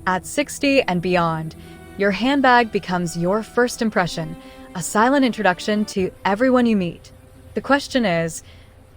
At 60 and beyond, your handbag becomes your first impression, a silent introduction to everyone you meet. The question is,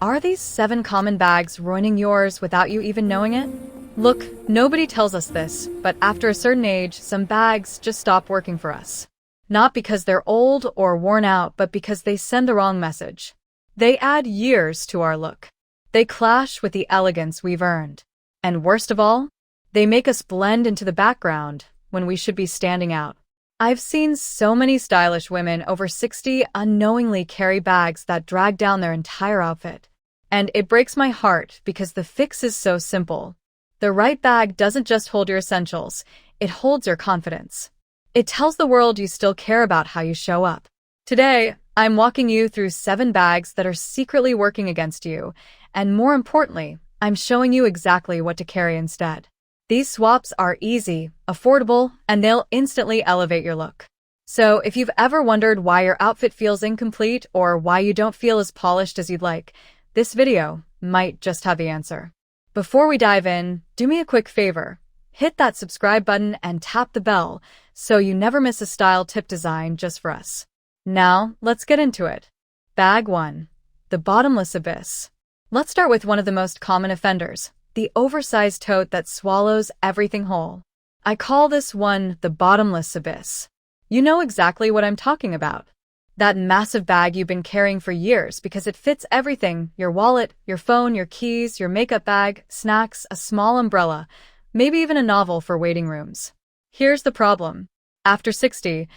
are these 7 common bags ruining yours without you even knowing it? Look, nobody tells us this, but after a certain age, some bags just stop working for us. Not because they're old or worn out, but because they send the wrong message. They add years to our look. They clash with the elegance we've earned. And worst of all, they make us blend into the background when we should be standing out. I've seen so many stylish women over 60 unknowingly carry bags that drag down their entire outfit. And it breaks my heart because the fix is so simple. The right bag doesn't just hold your essentials, it holds your confidence. It tells the world you still care about how you show up. Today, I'm walking you through 7 bags that are secretly working against you, and more importantly, I'm showing you exactly what to carry instead. These swaps are easy, affordable, and they'll instantly elevate your look. So if you've ever wondered why your outfit feels incomplete or why you don't feel as polished as you'd like, this video might just have the answer. Before we dive in, do me a quick favor. Hit that subscribe button and tap the bell so you never miss a style tip designed just for us. Now, let's get into it. Bag 1. The Bottomless Abyss. Let's start with one of the most common offenders, the oversized tote that swallows everything whole. I call this one the Bottomless Abyss. You know exactly what I'm talking about. That massive bag you've been carrying for years because it fits everything: your wallet, your phone, your keys, your makeup bag, snacks, a small umbrella, maybe even a novel for waiting rooms. Here's the problem. After 60,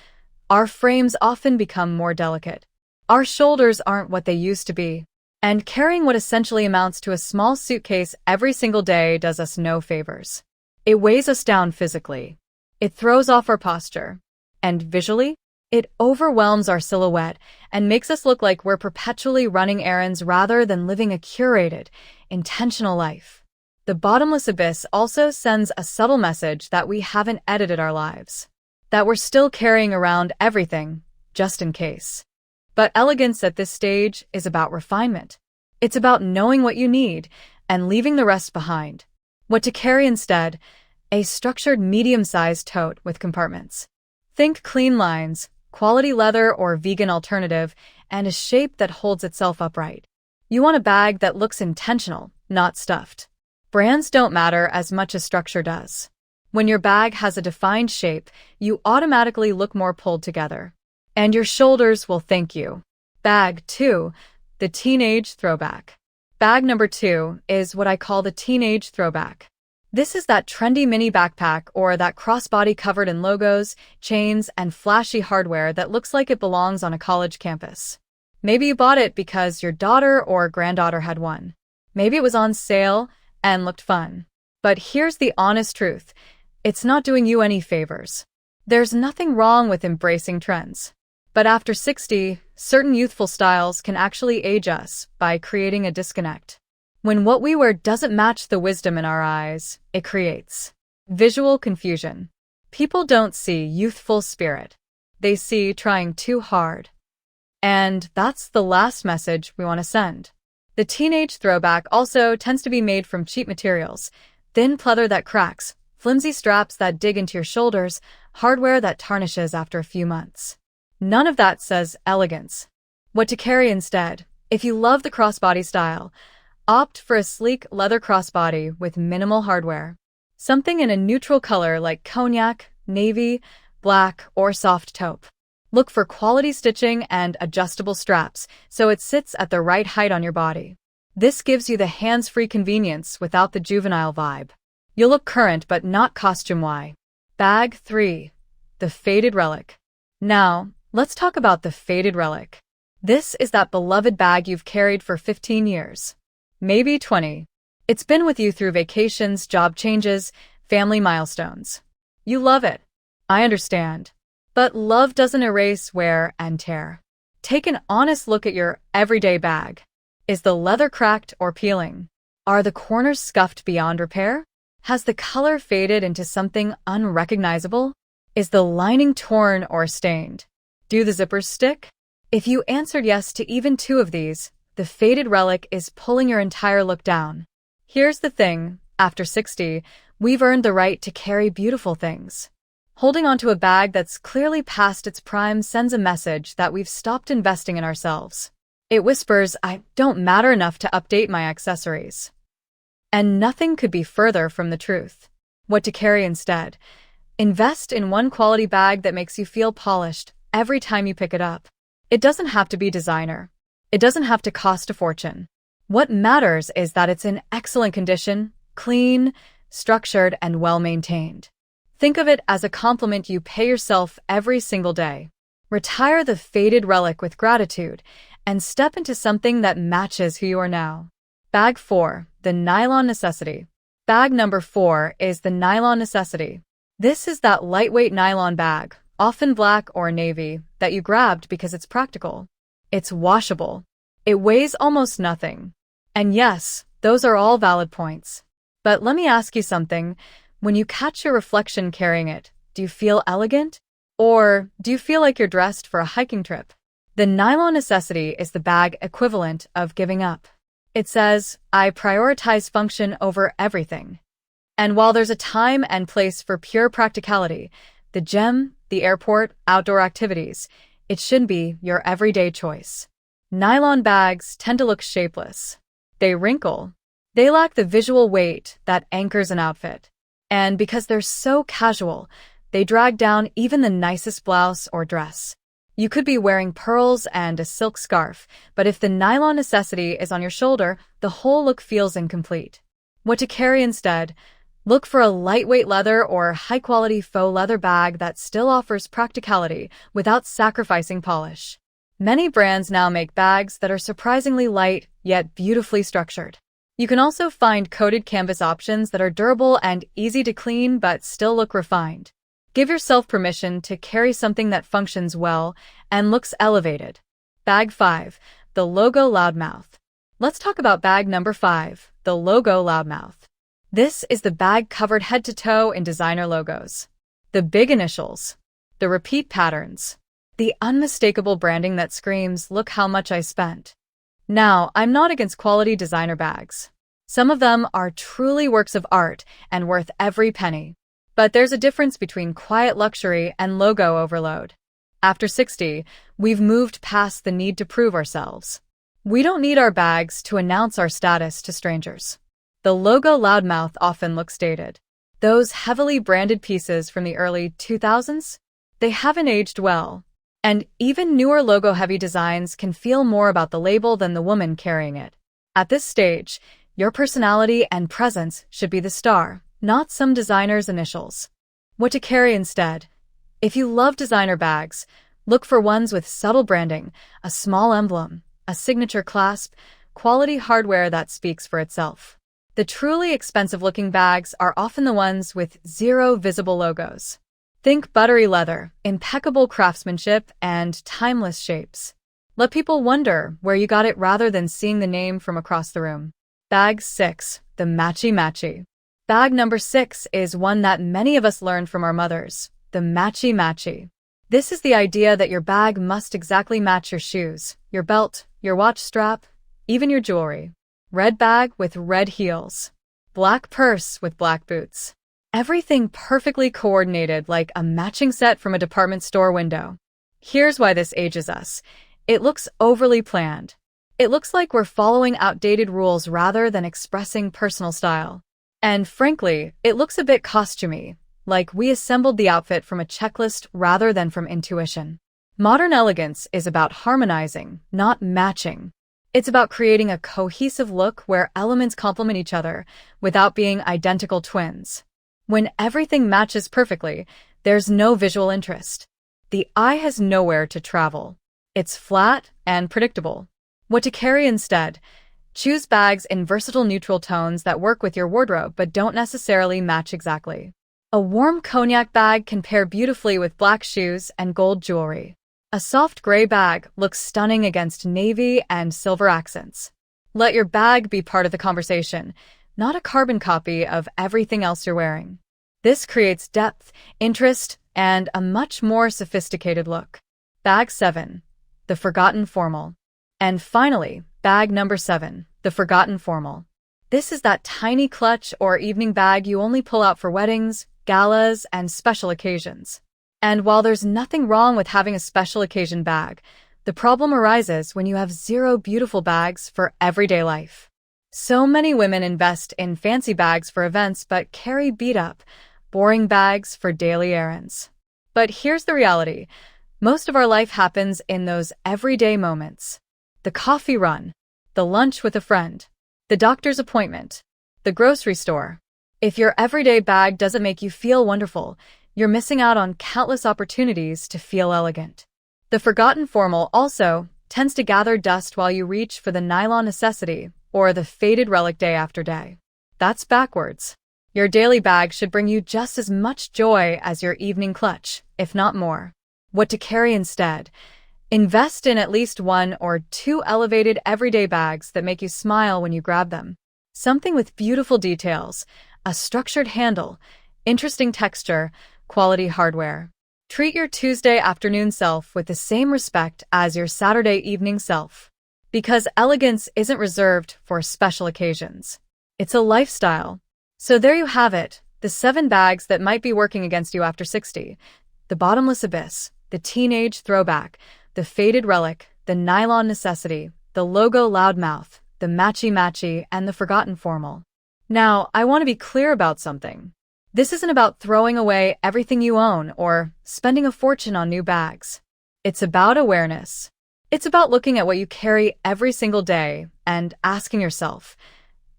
our frames often become more delicate. Our shoulders aren't what they used to be. And carrying what essentially amounts to a small suitcase every single day does us no favors. It weighs us down physically. It throws off our posture. And visually, it overwhelms our silhouette and makes us look like we're perpetually running errands rather than living a curated, intentional life. The Bottomless Abyss also sends a subtle message that we haven't edited our lives, that we're still carrying around everything, just in case. But elegance at this stage is about refinement. It's about knowing what you need and leaving the rest behind. What to carry instead: a structured medium-sized tote with compartments. Think clean lines, quality leather or vegan alternative, and a shape that holds itself upright. You want a bag that looks intentional, not stuffed. Brands don't matter as much as structure does. When your bag has a defined shape, you automatically look more pulled together. And your shoulders will thank you. Bag 2. The Teenage Throwback. Bag number 2 is what I call the Teenage Throwback. This is that trendy mini backpack or that crossbody covered in logos, chains, and flashy hardware that looks like it belongs on a college campus. Maybe you bought it because your daughter or granddaughter had one. Maybe it was on sale and looked fun. But here's the honest truth. It's not doing you any favors. There's nothing wrong with embracing trends. But after 60, certain youthful styles can actually age us by creating a disconnect. When what we wear doesn't match the wisdom in our eyes, it creates visual confusion. People don't see youthful spirit. They see trying too hard. And that's the last message we want to send. The teenage throwback also tends to be made from cheap materials: thin pleather that cracks, flimsy straps that dig into your shoulders, hardware that tarnishes after a few months. None of that says elegance. What to carry instead? If you love the crossbody style, opt for a sleek leather crossbody with minimal hardware. Something in a neutral color like cognac, navy, black, or soft taupe. Look for quality stitching and adjustable straps so it sits at the right height on your body. This gives you the hands-free convenience without the juvenile vibe. You'll look current but not costume-y. Bag 3. The Faded Relic. Now, let's talk about the Faded Relic. This is that beloved bag you've carried for 15 years. Maybe 20. It's been with you through vacations, job changes, family milestones. You love it. I understand. But love doesn't erase wear and tear. Take an honest look at your everyday bag. Is the leather cracked or peeling? Are the corners scuffed beyond repair? Has the color faded into something unrecognizable? Is the lining torn or stained? Do the zippers stick? If you answered yes to even 2 of these, the Faded Relic is pulling your entire look down. Here's the thing. After 60, We've earned the right to carry beautiful things. Holding onto a bag that's clearly past its prime sends a message that we've stopped investing in ourselves. It whispers, I don't matter enough to update my accessories. And nothing could be further from the truth. What to carry instead? Invest in one quality bag that makes you feel polished every time you pick it up. It doesn't have to be designer. It doesn't have to cost a fortune. What matters is that it's in excellent condition, clean, structured, and well-maintained. Think of it as a compliment you pay yourself every single day. Retire the faded relic with gratitude and step into something that matches who you are now. Bag 4, the nylon necessity. Bag number 4 is the nylon necessity. This is that lightweight nylon bag, often black or navy, that you grabbed because it's practical. It's washable. It weighs almost nothing. And yes, those are all valid points. But let me ask you something. When you catch your reflection carrying it, do you feel elegant? Or do you feel like you're dressed for a hiking trip? The nylon necessity is the bag equivalent of giving up. It says, I prioritize function over everything. And while there's a time and place for pure practicality, the gym, the airport, outdoor activities, it should be your everyday choice. Nylon bags tend to look shapeless. They wrinkle. They lack the visual weight that anchors an outfit. And because they're so casual, they drag down even the nicest blouse or dress. You could be wearing pearls and a silk scarf, but if the nylon necessity is on your shoulder, the whole look feels incomplete. What to carry instead? Look for a lightweight leather or high-quality faux leather bag that still offers practicality without sacrificing polish. Many brands now make bags that are surprisingly light, yet beautifully structured. You can also find coated canvas options that are durable and easy to clean but still look refined. Give yourself permission to carry something that functions well and looks elevated. Bag 5, the logo loudmouth. Let's talk about bag number 5, the logo loudmouth. This is the bag covered head to toe in designer logos. The big initials, the repeat patterns, the unmistakable branding that screams, look how much I spent. Now, I'm not against quality designer bags. Some of them are truly works of art and worth every penny. But there's a difference between quiet luxury and logo overload. After 60, we've moved past the need to prove ourselves. We don't need our bags to announce our status to strangers. The logo loudmouth often looks dated. Those heavily branded pieces from the early 2000s? They haven't aged well. And even newer logo-heavy designs can feel more about the label than the woman carrying it. At this stage, your personality and presence should be the star, not some designer's initials. What to carry instead? If you love designer bags, look for ones with subtle branding, a small emblem, a signature clasp, quality hardware that speaks for itself. The truly expensive-looking bags are often the ones with zero visible logos. Think buttery leather, impeccable craftsmanship, and timeless shapes. Let people wonder where you got it rather than seeing the name from across the room. Bag 6, the matchy. Bag number 6 is one that many of us learned from our mothers, the matchy. This is the idea that your bag must exactly match your shoes, your belt, your watch strap, even your jewelry. Red bag with red heels. Black purse with black boots. Everything perfectly coordinated like a matching set from a department store window. Here's why this ages us. It looks overly planned. It looks like we're following outdated rules rather than expressing personal style. And frankly, it looks a bit costumey, like we assembled the outfit from a checklist rather than from intuition. Modern elegance is about harmonizing, not matching. It's about creating a cohesive look where elements complement each other without being identical twins. When everything matches perfectly, there's no visual interest. The eye has nowhere to travel. It's flat and predictable. What to carry instead? Choose bags in versatile neutral tones that work with your wardrobe but don't necessarily match exactly. A warm cognac bag can pair beautifully with black shoes and gold jewelry. A soft gray bag looks stunning against navy and silver accents. Let your bag be part of the conversation, not a carbon copy of everything else you're wearing. This creates depth, interest, and a much more sophisticated look. Bag 7, the forgotten formal. And finally, bag number 7, the forgotten formal. This is that tiny clutch or evening bag you only pull out for weddings, galas, and special occasions. And while there's nothing wrong with having a special occasion bag, the problem arises when you have zero beautiful bags for everyday life. So many women invest in fancy bags for events but carry beat-up, boring bags for daily errands. But here's the reality. Most of our life happens in those everyday moments. The coffee run, the lunch with a friend, the doctor's appointment, the grocery store. If your everyday bag doesn't make you feel wonderful, you're missing out on countless opportunities to feel elegant. The forgotten formal also tends to gather dust while you reach for the nylon necessity or the faded relic day after day. That's backwards. Your daily bag should bring you just as much joy as your evening clutch, if not more. What to carry instead? Invest in at least 1 or 2 elevated everyday bags that make you smile when you grab them. Something with beautiful details, a structured handle, interesting texture, quality hardware. Treat your Tuesday afternoon self with the same respect as your Saturday evening self. Because elegance isn't reserved for special occasions. It's a lifestyle. So there you have it, the 7 bags that might be working against you after 60. The bottomless abyss, the teenage throwback, the faded relic, the nylon necessity, the logo loudmouth, the matchy, and the forgotten formal. Now, I want to be clear about something. This isn't about throwing away everything you own or spending a fortune on new bags. It's about awareness. It's about looking at what you carry every single day and asking yourself,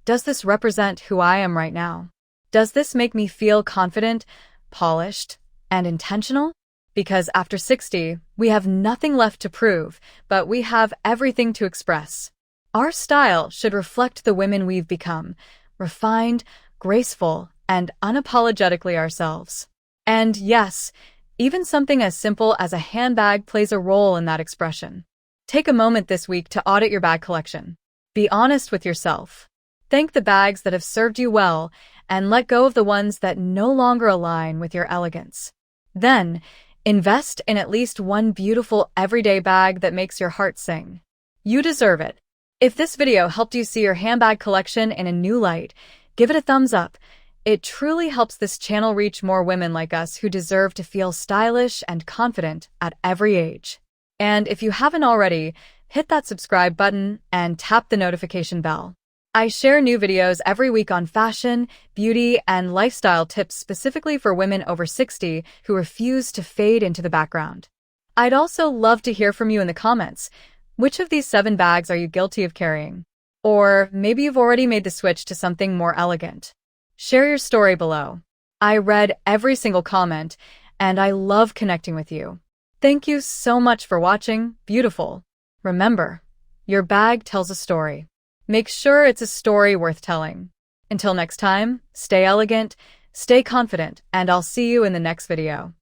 does this represent who I am right now? Does this make me feel confident, polished, and intentional? Because after 60, we have nothing left to prove, but we have everything to express. Our style should reflect the women we've become, refined, graceful, and unapologetically ourselves. And yes, even something as simple as a handbag plays a role in that expression. Take a moment this week to audit your bag collection. Be honest with yourself. Thank the bags that have served you well and let go of the ones that no longer align with your elegance. Then, invest in at least 1 beautiful everyday bag that makes your heart sing. You deserve it. If this video helped you see your handbag collection in a new light, give it a thumbs up. It truly helps this channel reach more women like us who deserve to feel stylish and confident at every age. And if you haven't already, hit that subscribe button and tap the notification bell. I share new videos every week on fashion, beauty, and lifestyle tips specifically for women over 60 who refuse to fade into the background. I'd also love to hear from you in the comments. Which of these 7 bags are you guilty of carrying? Or maybe you've already made the switch to something more elegant. Share your story below. I read every single comment, and I love connecting with you. Thank you so much for watching, beautiful. Remember, your bag tells a story. Make sure it's a story worth telling. Until next time, stay elegant, stay confident, and I'll see you in the next video.